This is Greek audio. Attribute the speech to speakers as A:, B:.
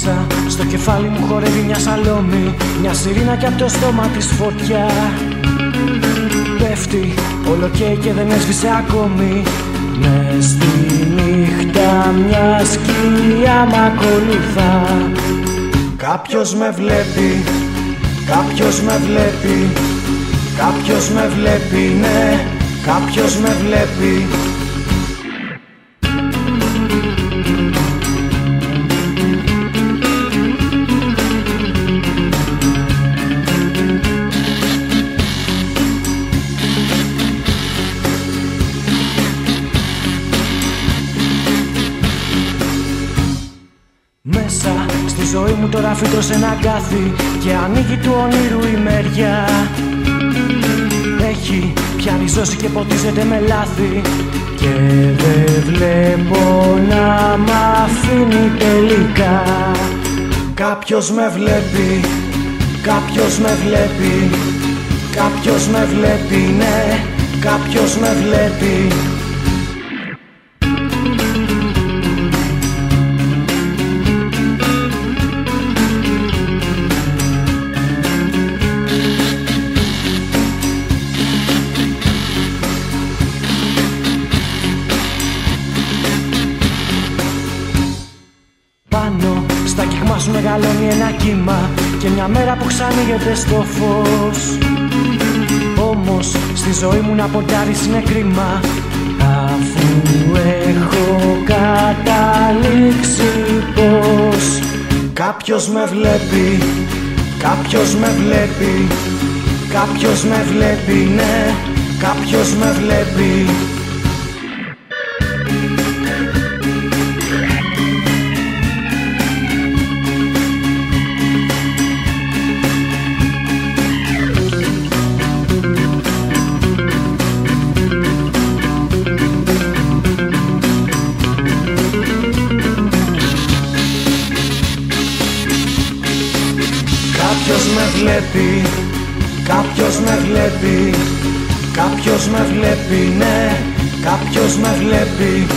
A: Μέσα στο κεφάλι μου χορεύει μια σαλόμη, μια σιρήνα κι απ' το στόμα της φωτιά. Πέφτει όλο και δεν έσβησε ακόμη. Μες στη νύχτα μια σκιά μ' ακολουθά. Κάποιος με βλέπει, κάποιος με βλέπει, κάποιος με βλέπει, ναι, κάποιος με βλέπει. Μέσα στη ζωή μου τώρα φύτρωσε ένα κάθι και ανοίγει του όνειρου η μεριά. Έχει πια ριζώσει και ποτίζεται με λάθη και δεν βλέπω να μ' αφήνει τελικά. Κάποιος με βλέπει, κάποιος με βλέπει, κάποιος με βλέπει, ναι, κάποιος με βλέπει. Πάνω στα κύγμα σου μεγαλώνει ένα κύμα και μια μέρα που ξανοίγεται στο φως. Όμως στη ζωή μου να ποντάρεις είναι κρίμα, αφού έχω καταλήξει πως κάποιος με βλέπει, κάποιος με βλέπει, κάποιος με βλέπει, ναι, κάποιος με βλέπει. Κάποιος με βλέπει, κάποιος με βλέπει, κάποιος με βλέπει, ναι, κάποιος με βλέπει.